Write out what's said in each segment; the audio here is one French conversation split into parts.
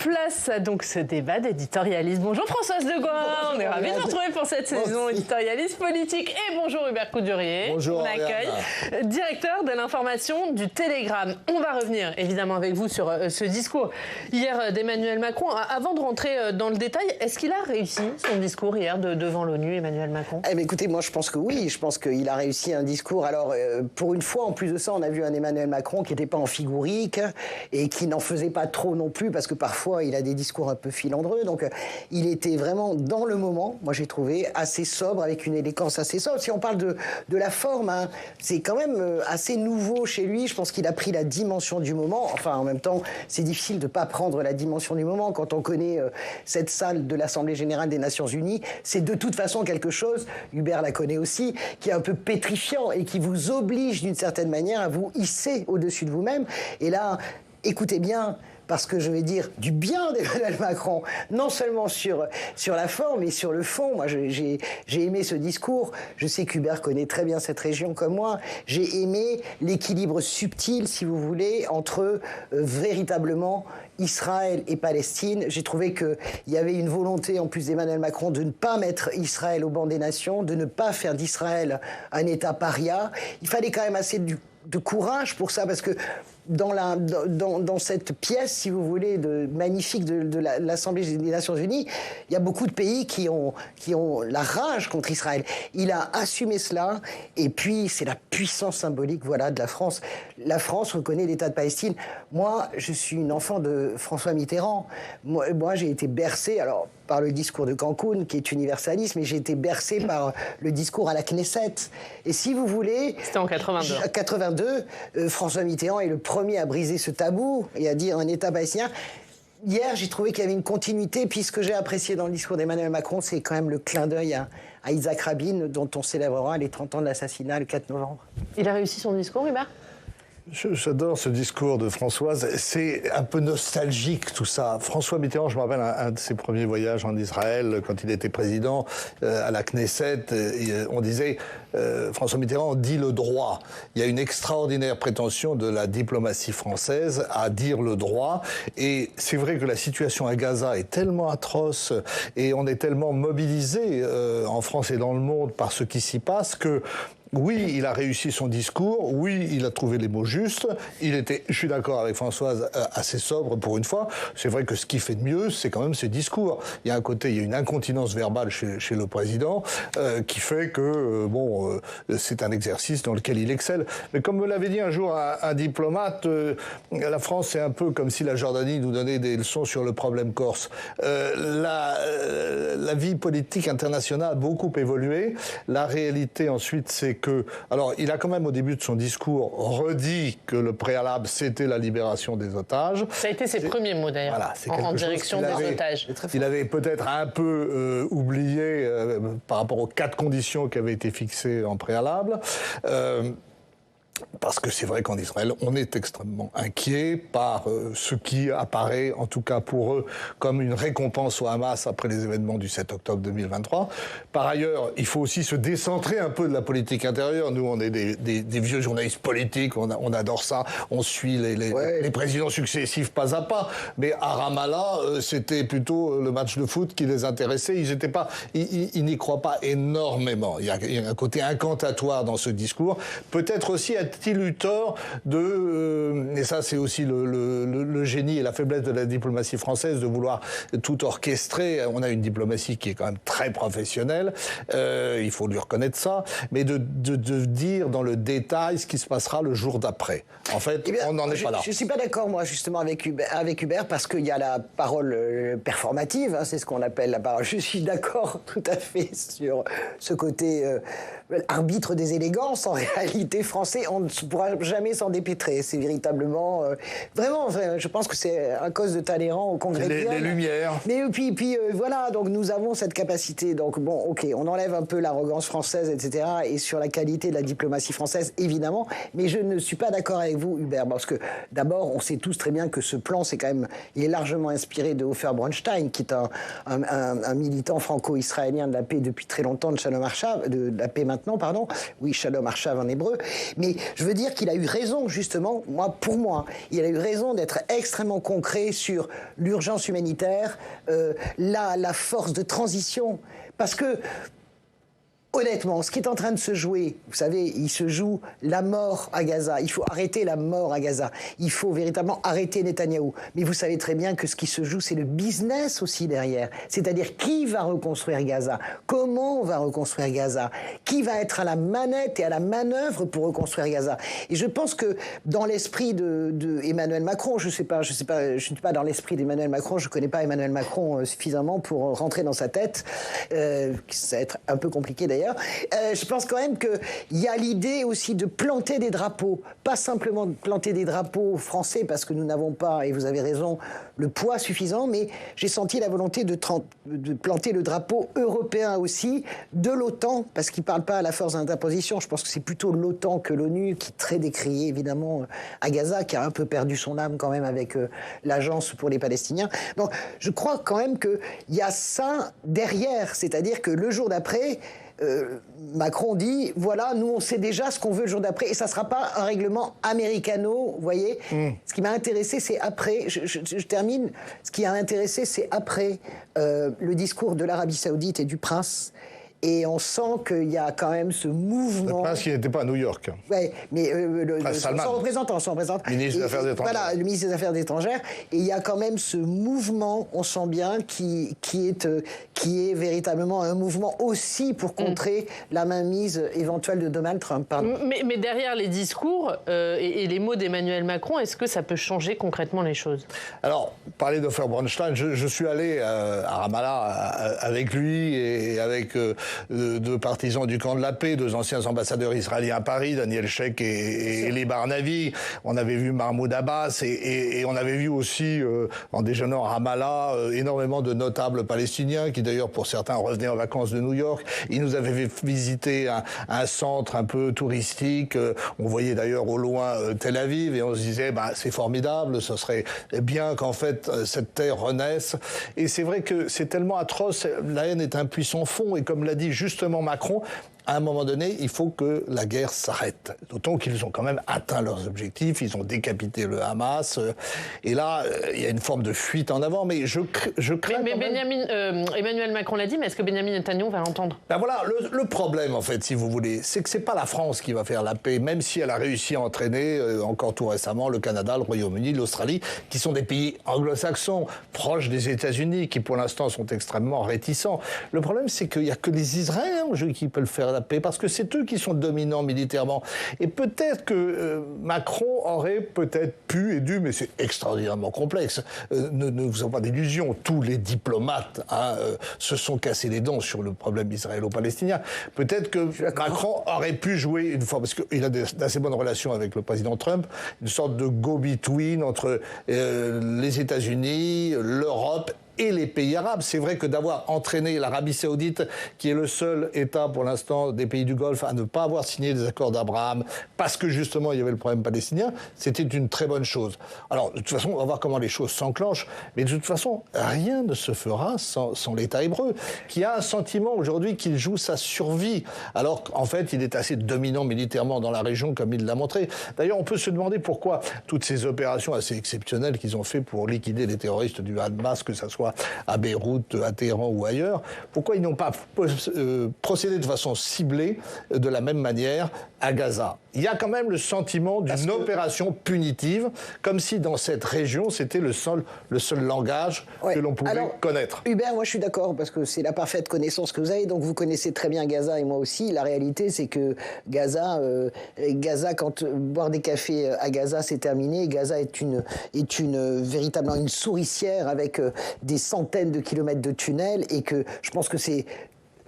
Place à donc ce débat d'éditorialisme. Bonjour Françoise Legoin, on est ravis de vous retrouver pour cette saison éditorialiste politique. Et bonjour Hubert Coudurier, bonjour, on accueille, directeur de l'information du Télégramme. On va revenir évidemment avec vous sur ce discours hier d'Emmanuel Macron. Avant de rentrer dans le détail, est-ce qu'il a réussi son discours hier devant l'ONU, Emmanuel Macron? Écoutez, moi je pense que oui, je pense qu'il a réussi un discours. Alors pour une fois, en plus de ça, on a vu un Emmanuel Macron qui n'était pas en figurique et qui n'en faisait pas trop non plus, parce que parfois il a des discours un peu filandreux. Donc il était vraiment dans le moment, moi j'ai trouvé, assez sobre, avec une élégance assez sobre. Si on parle de la forme, hein, c'est quand même assez nouveau chez lui. Je pense qu'il a pris la dimension du moment. Enfin, en même temps, c'est difficile de ne pas prendre la dimension du moment. Quand on connaît cette salle de l'Assemblée Générale des Nations Unies, c'est de toute façon quelque chose, Hubert la connaît aussi, qui est un peu pétrifiant et qui vous oblige d'une certaine manière à vous hisser au-dessus de vous-même. Et là, écoutez bien, parce que je vais dire du bien d'Emmanuel Macron, non seulement sur la forme, mais sur le fond. Moi, j'ai aimé ce discours. Je sais qu'Hubert connaît très bien cette région comme moi. J'ai aimé l'équilibre subtil, si vous voulez, entre véritablement Israël et Palestine. J'ai trouvé qu'il y avait une volonté, en plus d'Emmanuel Macron, de ne pas mettre Israël au banc des nations, de ne pas faire d'Israël un État paria. Il fallait quand même assez de courage pour ça, parce que dans cette pièce, si vous voulez, magnifique de l'Assemblée des Nations Unies, il y a beaucoup de pays qui ont la rage contre Israël. Il a assumé cela, et puis c'est la puissance symbolique, voilà, de la France. La France reconnaît l'État de Palestine. Moi, je suis une enfant de François Mitterrand. Moi j'ai été bercé, alors par le discours de Cancun, qui est universaliste, mais j'ai été bercé par le discours à la Knesset. Et si vous voulez... C'était en 82. En 82, François Mitterrand est le premier à briser ce tabou et à dire un État palestinien. Hier, j'ai trouvé qu'il y avait une continuité, puis ce que j'ai apprécié dans le discours d'Emmanuel Macron, c'est quand même le clin d'œil à Yitzhak Rabin, dont on célébrera les 30 ans de l'assassinat le 4 novembre. Il a réussi son discours, Hubert ? J'adore ce discours de Françoise. C'est un peu nostalgique, tout ça. François Mitterrand, je me rappelle un de ses premiers voyages en Israël, quand il était président, à la Knesset, on disait, François Mitterrand dit le droit. Il y a une extraordinaire prétention de la diplomatie française à dire le droit. Et c'est vrai que la situation à Gaza est tellement atroce et on est tellement mobilisé en France et dans le monde par ce qui s'y passe que oui, il a réussi son discours, oui, il a trouvé les mots justes, il était, je suis d'accord avec Françoise, assez sobre pour une fois. C'est vrai que ce qui fait de mieux, c'est quand même ses discours. Il y a un côté, il y a une incontinence verbale chez le président qui fait que, c'est un exercice dans lequel il excelle. Mais comme me l'avait dit un jour un diplomate, la France, c'est un peu comme si la Jordanie nous donnait des leçons sur le problème corse. La vie politique internationale a beaucoup évolué. La réalité, ensuite, c'est alors, il a quand même, au début de son discours, redit que le préalable, c'était la libération des otages. Ça a été ses premiers mots, d'ailleurs, voilà, en direction des otages. Il avait peut-être un peu oublié par rapport aux 4 conditions qui avaient été fixées en préalable. Parce que c'est vrai qu'en Israël, on est extrêmement inquiet par ce qui apparaît, en tout cas pour eux, comme une récompense au Hamas après les événements du 7 octobre 2023. Par ailleurs, il faut aussi se décentrer un peu de la politique intérieure. Nous, on est des vieux journalistes politiques, on adore ça, on suit les présidents successifs pas à pas. Mais à Ramallah, c'était plutôt le match de foot qui les intéressait. Ils n'y croient pas énormément. Il y a un côté incantatoire dans ce discours. Peut-être aussi a-t-il eu tort et ça c'est aussi le génie et la faiblesse de la diplomatie française, de vouloir tout orchestrer. On a une diplomatie qui est quand même très professionnelle, il faut lui reconnaître ça, mais de dire dans le détail ce qui se passera le jour d'après. En fait, on n'en est pas là. Je ne suis pas d'accord, moi, justement, avec Hubert, parce qu'il y a la parole performative, hein, c'est ce qu'on appelle la parole. Je suis d'accord tout à fait sur ce côté arbitre des élégances, en réalité français. On ne pourra jamais s'en dépêtrer. C'est véritablement... vraiment, je pense que c'est à cause de Talleyrand au Congrès de Vienne. Les Lumières. Mais puis voilà, donc nous avons cette capacité. Donc bon, ok, on enlève un peu l'arrogance française, etc. Et sur la qualité de la diplomatie française, évidemment. Mais je ne suis pas d'accord avec vous, Hubert, parce que d'abord, on sait tous très bien que ce plan, c'est quand même... Il est largement inspiré de Ofer Bronstein, qui est un militant franco-israélien de la paix depuis très longtemps, de Shalom Arshav, de la paix maintenant, maintenant, pardon. Oui, Shalom Arshav en hébreu. Mais je veux dire qu'il a eu raison, justement, pour moi, il a eu raison d'être extrêmement concret sur l'urgence humanitaire, la force de transition. Parce que, honnêtement, ce qui est en train de se jouer, vous savez, il se joue la mort à Gaza. Il faut arrêter la mort à Gaza. Il faut véritablement arrêter Netanyahou. Mais vous savez très bien que ce qui se joue, c'est le business aussi derrière. C'est-à-dire qui va reconstruire Gaza? Comment on va reconstruire Gaza? Qui va être à la manette et à la manœuvre pour reconstruire Gaza? Et je pense que dans l'esprit de Emmanuel Macron, je ne suis pas dans l'esprit d'Emmanuel Macron, je ne connais pas Emmanuel Macron suffisamment pour rentrer dans sa tête. Ça va être un peu compliqué d'ailleurs. Je pense quand même qu'il y a l'idée aussi de planter des drapeaux, pas simplement de planter des drapeaux français parce que nous n'avons pas, et vous avez raison, le poids suffisant, mais j'ai senti la volonté de planter le drapeau européen aussi, de l'OTAN, parce qu'il ne parle pas à la force d'interposition. Je pense que c'est plutôt l'OTAN que l'ONU qui est très décriée évidemment à Gaza, qui a un peu perdu son âme quand même avec l'Agence pour les Palestiniens. Donc je crois quand même qu'il y a ça derrière, c'est-à-dire que le jour d'après, Macron dit, voilà, nous on sait déjà ce qu'on veut le jour d'après, et ça ne sera pas un règlement américano, vous voyez. Ce qui m'a intéressé, c'est après, je termine, ce qui a intéressé, c'est après le discours de l'Arabie Saoudite et du prince. Et on sent qu'il y a quand même ce mouvement... Le prince qui n'était pas à New York. Oui, mais son représentant. Ministre des Affaires étrangères. Voilà, le ministre des Affaires étrangères. Et il y a quand même ce mouvement, on sent bien, qui est véritablement un mouvement aussi pour contrer la mainmise éventuelle de Donald Trump. Pardon. Mais derrière les discours et les mots d'Emmanuel Macron, est-ce que ça peut changer concrètement les choses? Alors, parler d'Ofer Bronstein, je suis allé à Ramallah avec lui et avec... deux partisans du camp de la paix, deux anciens ambassadeurs israéliens à Paris, Daniel Sheikh et Eli Barnavi. On avait vu Mahmoud Abbas et on avait vu aussi, en déjeunant à Ramallah, énormément de notables palestiniens qui d'ailleurs pour certains revenaient en vacances de New York. Ils nous avaient fait visiter un centre un peu touristique. On voyait d'ailleurs au loin Tel Aviv et on se disait c'est formidable, ce serait bien qu'en fait cette terre renaisse. Et c'est vrai que c'est tellement atroce, la haine est un puissant fond et comme l'a dit justement Macron, à un moment donné, il faut que la guerre s'arrête. D'autant qu'ils ont quand même atteint leurs objectifs, ils ont décapité le Hamas. Et là, il y a une forme de fuite en avant, mais je crains mais Emmanuel Macron l'a dit, mais est-ce que Benyamin Netanyahu va l'entendre? Ben voilà, le problème, en fait, si vous voulez, c'est que c'est pas la France qui va faire la paix, même si elle a réussi à entraîner, encore tout récemment, le Canada, le Royaume-Uni, l'Australie, qui sont des pays anglo-saxons, proches des États-Unis, qui pour l'instant sont extrêmement réticents. Le problème, c'est qu'il n'y a que les Israéliens qui peuvent faire la paix, parce que c'est eux qui sont dominants militairement. Et peut-être que Macron aurait peut-être pu et dû, mais c'est extraordinairement complexe, ne vous en pas d'illusions, tous les diplomates se sont cassés les dents sur le problème israélo-palestinien. Peut-être que Macron aurait pu jouer une fois, parce qu'il a d'assez bonnes relations avec le président Trump, une sorte de go-between entre les États-Unis, l'Europe et les pays arabes. C'est vrai que d'avoir entraîné l'Arabie Saoudite, qui est le seul État pour l'instant des pays du Golfe à ne pas avoir signé les accords d'Abraham, parce que justement il y avait le problème palestinien, c'était une très bonne chose. Alors de toute façon, on va voir comment les choses s'enclenchent, mais de toute façon, rien ne se fera sans l'État hébreu, qui a un sentiment aujourd'hui qu'il joue sa survie, alors qu'en fait il est assez dominant militairement dans la région, comme il l'a montré. D'ailleurs, on peut se demander pourquoi toutes ces opérations assez exceptionnelles qu'ils ont fait pour liquider les terroristes du Hamas, que ça soit à Beyrouth, à Téhéran ou ailleurs, pourquoi ils n'ont pas procédé de façon ciblée de la même manière à Gaza? Il y a quand même le sentiment d'une opération punitive, comme si dans cette région, c'était le seul langage que l'on pouvait connaître. Hubert, moi je suis d'accord, parce que c'est la parfaite connaissance que vous avez, donc vous connaissez très bien Gaza et moi aussi. La réalité, c'est que Gaza, quand boire des cafés à Gaza, c'est terminé. Gaza est véritablement une souricière avec des centaines de kilomètres de tunnels, et que je pense que c'est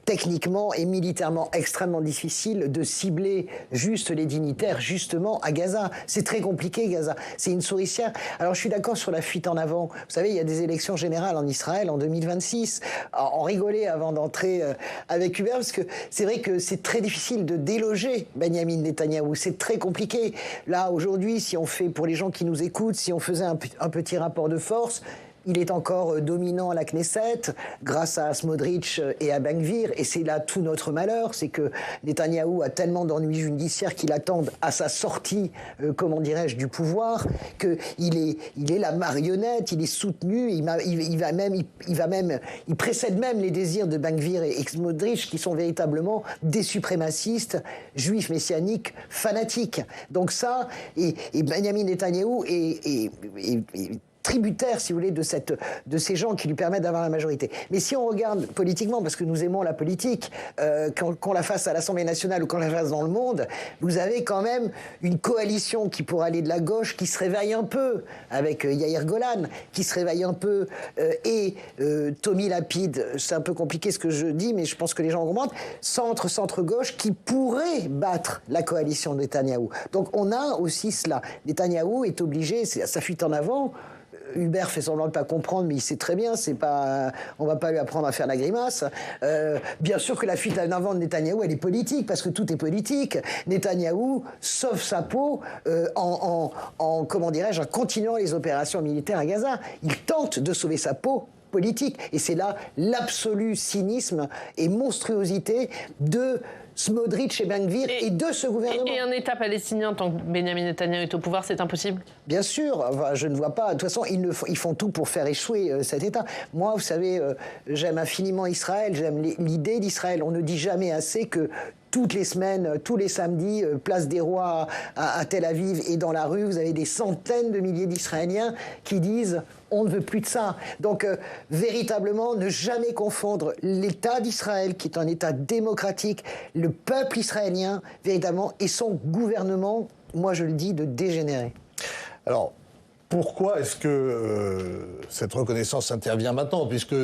techniquement et militairement extrêmement difficile de cibler juste les dignitaires justement à Gaza. C'est très compliqué, Gaza. C'est une souricière. Alors je suis d'accord sur la fuite en avant. Vous savez, il y a des élections générales en Israël en 2026. On rigolait avant d'entrer avec Hubert, parce que c'est vrai que c'est très difficile de déloger Benyamin Netanyahou. C'est très compliqué. Là, aujourd'hui, si on fait, pour les gens qui nous écoutent, si on faisait un petit rapport de force, il est encore dominant à la Knesset grâce à Smotrich et à Ben Gvir. Et c'est là tout notre malheur, c'est que Netanyahou a tellement d'ennuis judiciaires qu'il attend à sa sortie, comment dirais-je, du pouvoir, qu'il est la marionnette, il est soutenu, il précède même les désirs de Ben Gvir et Smotrich, qui sont véritablement des suprémacistes juifs messianiques fanatiques. Donc ça, et Benjamin Netanyahou est tributaire, si vous voulez, de ces gens qui lui permettent d'avoir la majorité. Mais si on regarde politiquement, parce que nous aimons la politique, qu'on la fasse à l'Assemblée nationale ou qu'on la fasse dans le monde, vous avez quand même une coalition qui pourrait aller de la gauche, qui se réveille un peu, avec Yair Golan, qui se réveille un peu, et Tommy Lapid, c'est un peu compliqué ce que je dis, mais je pense que les gens comprennent, centre-gauche, qui pourrait battre la coalition de Netanyahou. Donc on a aussi cela. Netanyahou est obligé, c'est sa fuite en avant. Hubert fait semblant de ne pas comprendre, mais il sait très bien, on ne va pas lui apprendre à faire la grimace. Bien sûr que la fuite en avant de Netanyahou, elle est politique, parce que tout est politique. Netanyahou sauve sa peau en continuant les opérations militaires à Gaza. Il tente de sauver sa peau politique. Et c'est là l'absolu cynisme et monstruosité de Smotrich et Ben Gvir et de ce gouvernement. Et un État palestinien, tant que Benjamin Netanyahou est au pouvoir, c'est impossible? Bien sûr, enfin, je ne vois pas. De toute façon, ils font tout pour faire échouer cet État. Moi, vous savez, j'aime infiniment Israël, j'aime l'idée d'Israël. On ne dit jamais assez que toutes les semaines, tous les samedis, place des Rois à Tel Aviv et dans la rue, vous avez des centaines de milliers d'Israéliens qui disent « on ne veut plus de ça ». Donc, véritablement, ne jamais confondre l'État d'Israël, qui est un État démocratique, le peuple israélien, véritablement, et son gouvernement, moi je le dis, de dégénérer. Alors, pourquoi est-ce que cette reconnaissance intervient maintenant, puisque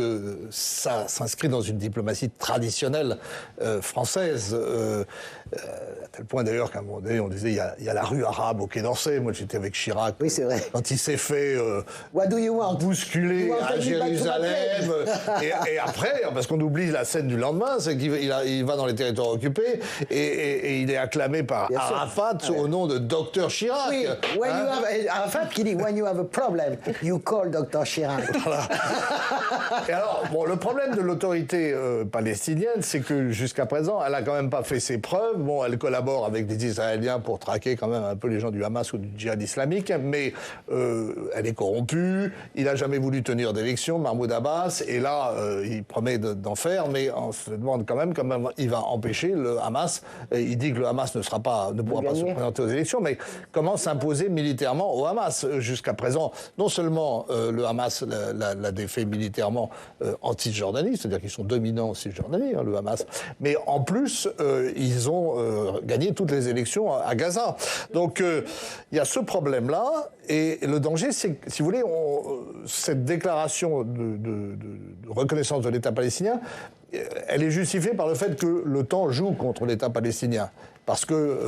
ça s'inscrit dans une diplomatie traditionnelle française, à tel point d'ailleurs qu'à un moment donné, on disait il y a la rue arabe au Quai d'Orsay. Moi, j'étais avec Chirac. Oui, c'est vrai. Quand il s'est fait What do you want? Bousculer à Jérusalem. Et après, parce qu'on oublie la scène du lendemain, c'est qu'il va dans les territoires occupés et il est acclamé par Arafat au nom de Dr Chirac. Oui, Arafat qui dit when you have a problem, you call Dr Chirac. Voilà. Et alors, bon, le problème de l'autorité palestinienne, c'est que jusqu'à présent, elle a quand même pas fait ses preuves. Bon, elle collabore avec des Israéliens pour traquer quand même un peu les gens du Hamas ou du djihad islamique, mais elle est corrompue. Il n'a jamais voulu tenir d'élection, Mahmoud Abbas, et là, il promet d'en faire, mais on se demande quand même comment il va empêcher le Hamas. Il dit que le Hamas ne pourra pas se présenter aux élections, mais comment s'imposer militairement au Hamas? Jusqu'à présent, non seulement le Hamas l'a défait militairement en Cisjordanie, c'est-à-dire qu'ils sont dominants en Cisjordanie, le Hamas, mais en plus, ils ont gagné toutes les élections à Gaza. Donc, il y a ce problème-là, et le danger, c'est que, si vous voulez, cette déclaration de reconnaissance de l'État palestinien, elle est justifiée par le fait que l'OTAN joue contre l'État palestinien. Parce que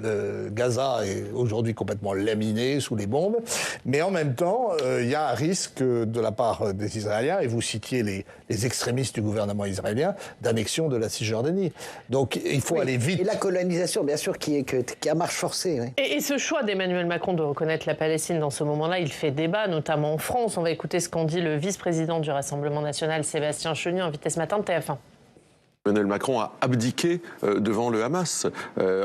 le Gaza est aujourd'hui complètement laminé sous les bombes, mais en même temps, il y a un risque de la part des Israéliens, et vous citiez les extrémistes du gouvernement israélien, d'annexion de la Cisjordanie. Donc il faut aller vite. Et la colonisation, bien sûr, qui est à marche forcée. Oui. Et ce choix d'Emmanuel Macron de reconnaître la Palestine dans ce moment-là, il fait débat, notamment en France. On va écouter ce qu'en dit le vice-président du Rassemblement national, Sébastien Chenu, invité ce matin de TF1. Emmanuel Macron a abdiqué devant le Hamas.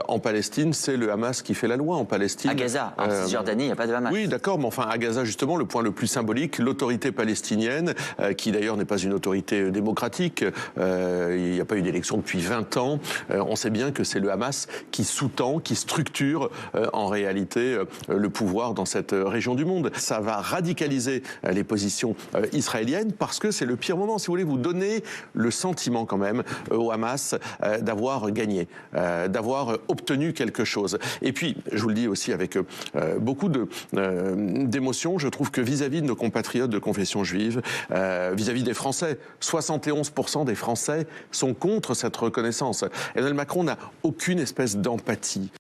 En Palestine, c'est le Hamas qui fait la loi. En Palestine, à Gaza, en Cisjordanie, il n'y a pas de Hamas. Oui, d'accord, mais enfin, à Gaza, justement, le point le plus symbolique, l'autorité palestinienne, qui d'ailleurs n'est pas une autorité démocratique, il n'y a pas eu d'élection depuis 20 ans, on sait bien que c'est le Hamas qui sous-tend, qui structure en réalité le pouvoir dans cette région du monde. Ça va radicaliser les positions israéliennes parce que c'est le pire moment. Si vous voulez, vous donner le sentiment quand même au Hamas d'avoir gagné, d'avoir obtenu quelque chose. Et puis, je vous le dis aussi avec beaucoup d'émotion, je trouve que vis-à-vis de nos compatriotes de confession juive, vis-à-vis des Français, 71% des Français sont contre cette reconnaissance. Emmanuel Macron n'a aucune espèce d'empathie.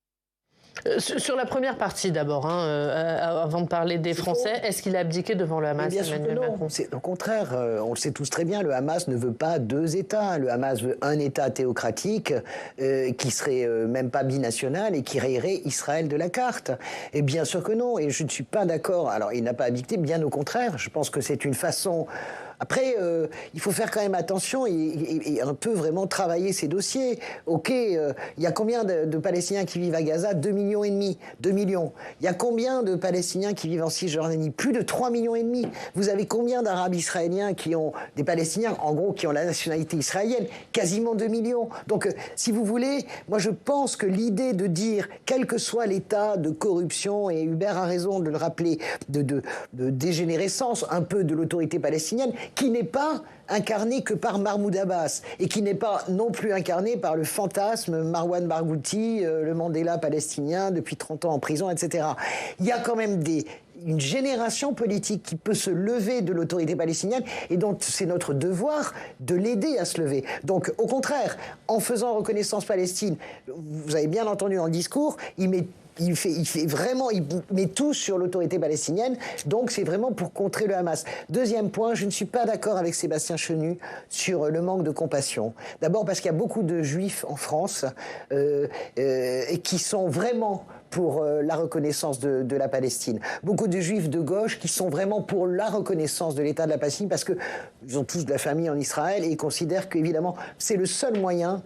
Sur la première partie d'abord, avant de parler des Français, est-ce qu'il a abdiqué devant le Hamas, Emmanuel Macron ? Au contraire, on le sait tous très bien, le Hamas ne veut pas deux États. Le Hamas veut un État théocratique qui serait même pas binational et qui rayerait Israël de la carte. Et bien sûr que non, et je ne suis pas d'accord. Alors, il n'a pas abdiqué, bien au contraire. Je pense que c'est une façon... Après, il faut faire quand même attention et un peu vraiment travailler ces dossiers. OK, il y a combien de Palestiniens qui vivent à Gaza ? 2,5 millions. 2 millions. Il y a combien de Palestiniens qui vivent en Cisjordanie ? Plus de 3,5 millions. Vous avez combien d'Arabes israéliens qui ont des Palestiniens, en gros, qui ont la nationalité israélienne ? Quasiment 2 millions. Donc, si vous voulez, moi je pense que l'idée de dire, quel que soit l'état de corruption, et Hubert a raison de le rappeler, de dégénérescence un peu de l'autorité palestinienne, qui n'est pas incarné que par Mahmoud Abbas et qui n'est pas non plus incarné par le fantasme Marwan Barghouti, le Mandela palestinien depuis 30 ans en prison, etc. Il y a quand même une génération politique qui peut se lever de l'autorité palestinienne et dont c'est notre devoir de l'aider à se lever. Donc, au contraire, en faisant reconnaissance Palestine, vous avez bien entendu dans le discours, il met tout sur l'autorité palestinienne, donc c'est vraiment pour contrer le Hamas. Deuxième point, je ne suis pas d'accord avec Sébastien Chenu sur le manque de compassion. D'abord parce qu'il y a beaucoup de juifs en France et qui sont vraiment pour la reconnaissance de la Palestine. Beaucoup de juifs de gauche qui sont vraiment pour la reconnaissance de l'État de la Palestine parce qu'ils ont tous de la famille en Israël et ils considèrent qu'évidemment c'est le seul moyen,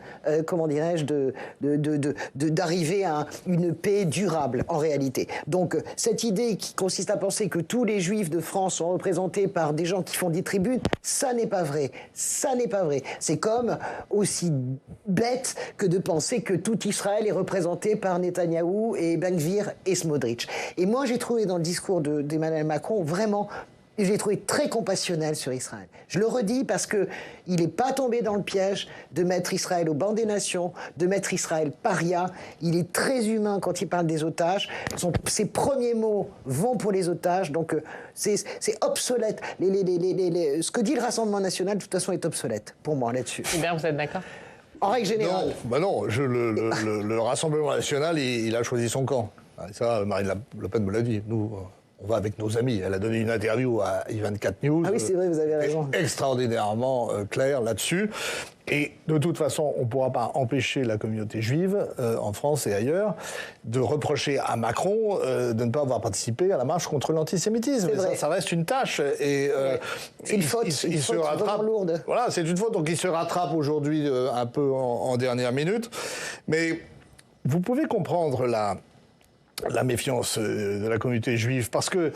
d'arriver à une paix durable en réalité. Donc cette idée qui consiste à penser que tous les juifs de France sont représentés par des gens qui font des tribunes, ça n'est pas vrai. Ça n'est pas vrai. C'est comme aussi bête que de penser que tout Israël est représenté par Netanyahou et Ben Gvir et Smotrich. Et moi, j'ai trouvé dans le discours d'Emmanuel Macron, vraiment, je l'ai trouvé très compassionnel sur Israël. Je le redis parce qu'il n'est pas tombé dans le piège de mettre Israël au banc des nations, de mettre Israël paria. Il est très humain quand il parle des otages. Ses premiers mots vont pour les otages, donc c'est obsolète. Ce que dit le Rassemblement national, de toute façon, est obsolète, pour moi, là-dessus. Hubert, vous êtes d'accord ? En règle générale. Non, le Rassemblement national, il a choisi son camp. Ça, Marine Le Pen me l'a dit. Nous, on va avec nos amis. Elle a donné une interview à I24 News. Ah oui, c'est vrai, vous avez raison. Extraordinairement claire là-dessus. Et de toute façon, on ne pourra pas empêcher la communauté juive, en France et ailleurs, de reprocher à Macron de ne pas avoir participé à la marche contre l'antisémitisme. Ça reste une tâche. Et c'est une faute, il se rattrape, lourde. Voilà, c'est une faute. Donc il se rattrape aujourd'hui un peu en dernière minute. Mais vous pouvez comprendre la méfiance de la communauté juive. Parce que,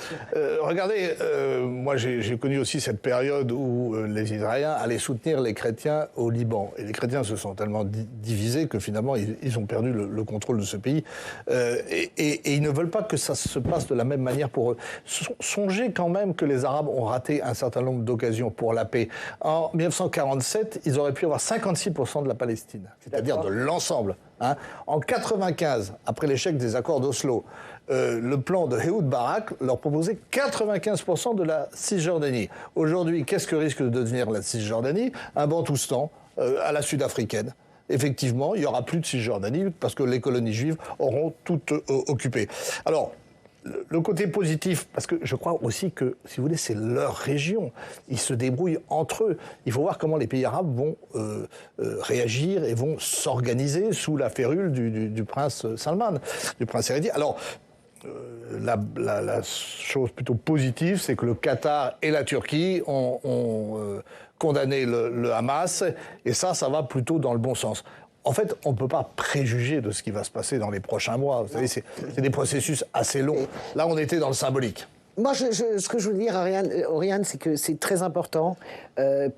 regardez, moi j'ai connu aussi cette période où les Israéliens allaient soutenir les chrétiens au Liban. Et les chrétiens se sont tellement divisés que finalement ils ont perdu le contrôle de ce pays. Et ils ne veulent pas que ça se passe de la même manière pour eux. Songez quand même que les Arabes ont raté un certain nombre d'occasions pour la paix. En 1947, ils auraient pu avoir 56% de la Palestine, c'est-à-dire de l'ensemble. En 1995, après l'échec des accords d'Oslo, le plan de Ehud Barak leur proposait 95% de la Cisjordanie. Aujourd'hui, qu'est-ce que risque de devenir la Cisjordanie ? Un Bantoustan à la sud-africaine. Effectivement, il n'y aura plus de Cisjordanie parce que les colonies juives auront toutes occupé. Alors, le côté positif, parce que je crois aussi que, si vous voulez, c'est leur région. Ils se débrouillent entre eux. Il faut voir comment les pays arabes vont réagir et vont s'organiser sous la férule du prince Salman, du prince héritier. Alors, la chose plutôt positive, c'est que le Qatar et la Turquie ont condamné le Hamas, et ça va plutôt dans le bon sens. En fait, on ne peut pas préjuger de ce qui va se passer dans les prochains mois. Vous savez, c'est des processus assez longs. Là, on était dans le symbolique. Moi, ce que je veux dire, Oriane, c'est que c'est très important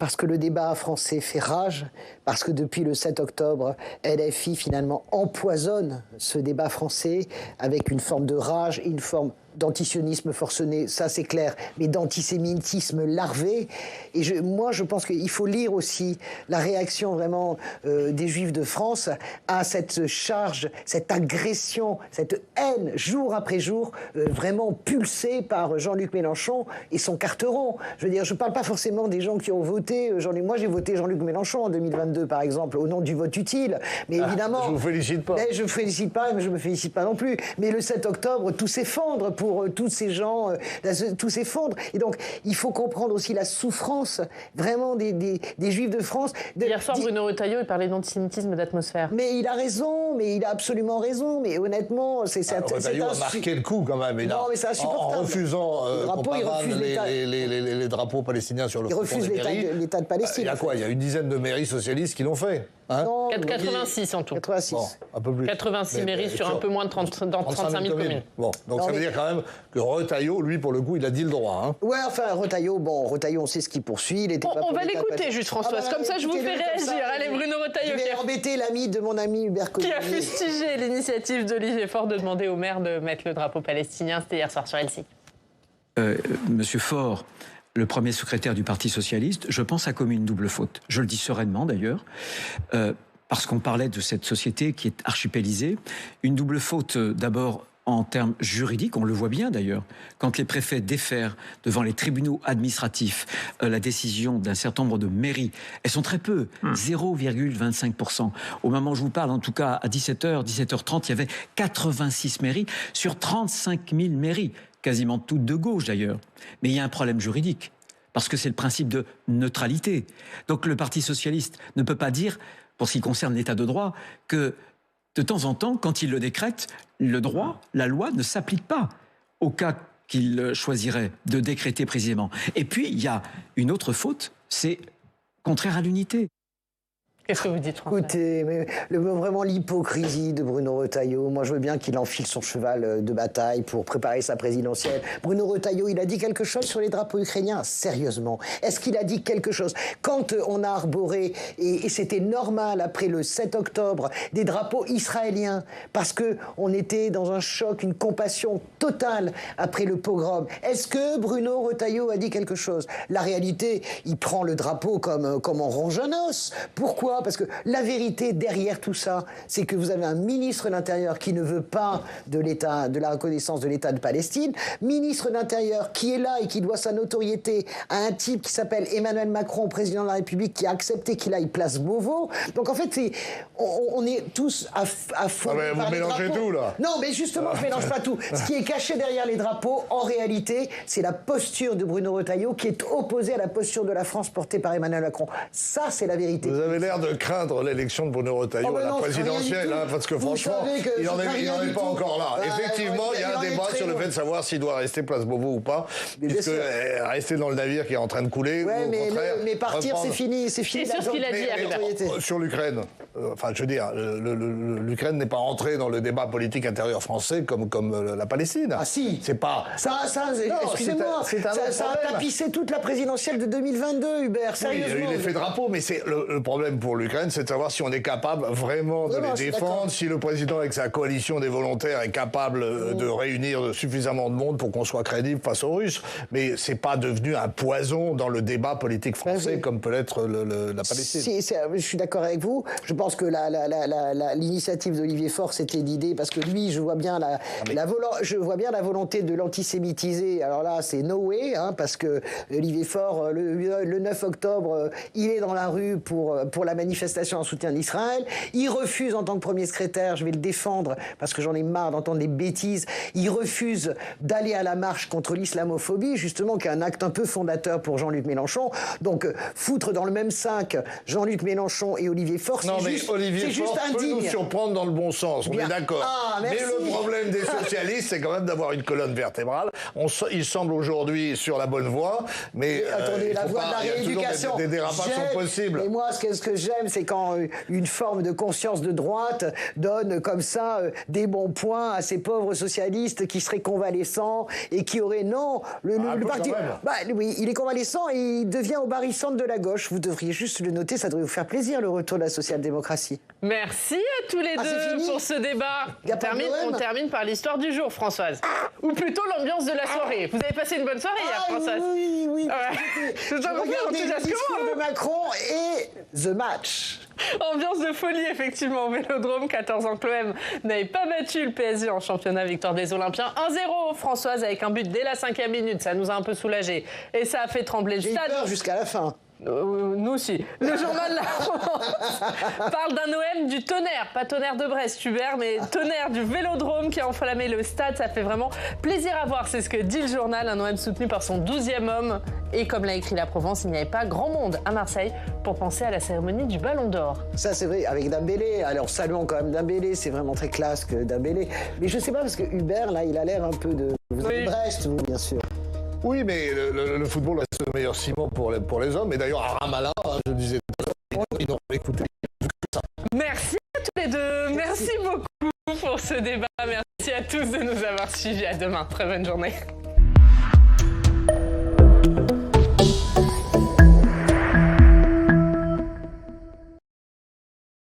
parce que le débat français fait rage, parce que depuis le 7 octobre, LFI, finalement, empoisonne ce débat français avec une forme de rage et une forme d'antisionisme forcené, ça c'est clair, mais d'antisémitisme larvé. Et moi, je pense qu'il faut lire aussi la réaction vraiment des Juifs de France à cette charge, cette agression, cette haine, jour après jour, vraiment pulsée par Jean-Luc Mélenchon et son carteron. Je veux dire, je ne parle pas forcément des gens qui ont voté. Moi, j'ai voté Jean-Luc Mélenchon en 2022, par exemple, au nom du vote utile. Mais évidemment... Je ne vous félicite pas. Je ne félicite pas, mais je ne me félicite pas non plus. Mais le 7 octobre, tout s'effondre pour tous ces gens, tout s'effondre. Et donc, il faut comprendre aussi la souffrance, vraiment, des Juifs de France. Hier soir, Bruno Retailleau, il parlait d'antisémitisme d'atmosphère. Mais il a raison, mais il a absolument raison. Mais honnêtement, Retailleau a marqué le coup quand même. Non, mais c'est insupportable. En refusant les drapeaux palestiniens sur le front des mairies. Il refuse l'État de Palestine. Il y a quoi? Il y a une dizaine de mairies socialistes qui l'ont fait. Hein? Non, 86 en tout. 86. Bon, un peu plus. 86 mairies sur un peu moins de 35 000 communes. Bon, donc ça veut dire quand même que Retailleau, lui, pour le coup, il a dit le droit. Hein. Ouais, enfin, Retailleau, on sait ce qu'il poursuit. On va l'écouter, juste Françoise. Comme ça, je vous fais réagir. Allez, Bruno Retailleau. Je vais embêter l'ami de mon ami Hubert Codini. Qui a fustigé l'initiative d'Olivier Faure de demander au maire de mettre le drapeau palestinien. C'était hier soir sur LCI. Monsieur Faure, le premier secrétaire du Parti socialiste, je pense, a commis une double faute. Je le dis sereinement d'ailleurs, parce qu'on parlait de cette société qui est archipélisée. Une double faute d'abord en termes juridiques, on le voit bien d'ailleurs, quand les préfets défèrent devant les tribunaux administratifs la décision d'un certain nombre de mairies, elles sont très peu, 0,25%. Au moment où je vous parle, en tout cas à 17h, 17h30, il y avait 86 mairies sur 35 000 mairies, quasiment toutes de gauche d'ailleurs. Mais il y a un problème juridique, parce que c'est le principe de neutralité. Donc le Parti socialiste ne peut pas dire, pour ce qui concerne l'état de droit, que de temps en temps, quand il le décrète, le droit, la loi ne s'applique pas au cas qu'il choisirait de décréter précisément. Et puis, il y a une autre faute, c'est contraire à l'unité. Qu'est-ce que vous dites, François? Écoutez, mais vraiment l'hypocrisie de Bruno Retailleau. Moi, je veux bien qu'il enfile son cheval de bataille pour préparer sa présidentielle. Bruno Retailleau, il a dit quelque chose sur les drapeaux ukrainiens? Sérieusement, est-ce qu'il a dit quelque chose? Quand on a arboré, et c'était normal après le 7 octobre, des drapeaux israéliens, parce qu'on était dans un choc, une compassion totale après le pogrom, est-ce que Bruno Retailleau a dit quelque chose? La réalité, il prend le drapeau comme on ronge un os. Pourquoi? Parce que la vérité derrière tout ça, c'est que vous avez un ministre de l'Intérieur qui ne veut pas de la reconnaissance de l'État de Palestine, ministre de l'Intérieur qui est là et qui doit sa notoriété à un type qui s'appelle Emmanuel Macron, président de la République, qui a accepté qu'il aille place Beauvau. Donc en fait, on est tous à fond. Ah mais vous mélangez tout là. Non, mais justement, je mélange pas tout. Ce qui est caché derrière les drapeaux, en réalité, c'est la posture de Bruno Retailleau qui est opposée à la posture de la France portée par Emmanuel Macron. Ça, c'est la vérité. Vous avez l'air de craindre l'élection de Bruno Retailleau à la présidentielle, hein, parce que franchement, il n'en est pas encore là. Effectivement, il y a un débat sur le fait de savoir s'il doit rester place Beauvau ou pas, puisque rester dans le navire qui est en train de couler, ouais, ou au contraire... Mais partir, c'est fini. C'est fini. C'est sûr ce qu'il a dit, sur l'Ukraine, enfin, je veux dire, l'Ukraine n'est pas entrée dans le débat politique intérieur français comme la Palestine. Ah si. C'est pas... Excusez-moi, ça a tapissé toute la présidentielle de 2022, Hubert, sérieusement. Oui, il y a eu l'effet drapeau, mais c'est le problème pour l'Ukraine, c'est de savoir si on est capable vraiment de les défendre, si le président avec sa coalition des volontaires est capable de réunir suffisamment de monde pour qu'on soit crédible face aux Russes. Mais c'est pas devenu un poison dans le débat politique français comme peut l'être la Palestine. Je suis d'accord avec vous. Je pense que l'initiative d'Olivier Faure, c'était l'idée, parce que lui, je vois bien la volonté de l'antisémitiser. Alors là, c'est no way, hein, parce que Olivier Faure, le 9 octobre, il est dans la rue pour la manifestation en soutien d'Israël. Il refuse, en tant que premier secrétaire, je vais le défendre parce que j'en ai marre d'entendre des bêtises, il refuse d'aller à la marche contre l'islamophobie, justement, qui est un acte un peu fondateur pour Jean-Luc Mélenchon. Donc, foutre dans le même sac Jean-Luc Mélenchon et Olivier Faure, c'est juste indigne. Peut nous surprendre dans le bon sens, on est d'accord. Mais le problème des socialistes, c'est quand même d'avoir une colonne vertébrale. Il semble aujourd'hui sur la bonne voie, mais attendez, la voie de la rééducation. Des dérapages sont possibles. Et moi, ce que j'aime, j'aime, c'est quand une forme de conscience de droite donne comme ça des bons points à ces pauvres socialistes qui seraient convalescents et qui auraient... Non, le parti... Bah, oui, il est convalescent et il devient au barycentre de la gauche. Vous devriez juste le noter, ça devrait vous faire plaisir, le retour de la social-démocratie. Merci à tous les deux pour ce débat. On termine par l'histoire du jour, Françoise. Ou plutôt l'ambiance de la soirée. Vous avez passé une bonne soirée hier, Françoise? Oui. Ouais. Je regardais le discours de Macron et The Match. Ambiance de folie, effectivement, au Vélodrome. 14 ans que l'OM n'avait pas battu le PSG en championnat, victoire des Olympiens. 1-0, Françoise, avec un but dès la 5e minute. Ça nous a un peu soulagés. Et ça a fait trembler le stade. J'ai eu peur jusqu'à la fin. Nous aussi. Le journal La France parle d'un OM du Tonnerre, pas Tonnerre de Brest, Hubert, mais Tonnerre du Vélodrome qui a enflammé le stade. Ça fait vraiment plaisir à voir, c'est ce que dit le journal. Un OM soutenu par son 12e homme. Et comme l'a écrit la Provence, il n'y avait pas grand monde à Marseille pour penser à la cérémonie du Ballon d'Or. Ça, c'est vrai, avec Dembélé. Alors, saluons quand même Dembélé, c'est vraiment très classe que Dembélé. Mais je sais pas, parce que Hubert, là, il a l'air un peu de... Vous êtes de Brest, vous, bien sûr. Oui, mais le football reste le meilleur ciment pour les hommes. Et d'ailleurs, à Ramallah, je disais tout à l'heure, ils n'ont écouté ça. Merci à tous les deux. Merci beaucoup pour ce débat. Merci à tous de nous avoir suivis. À demain. Très bonne journée.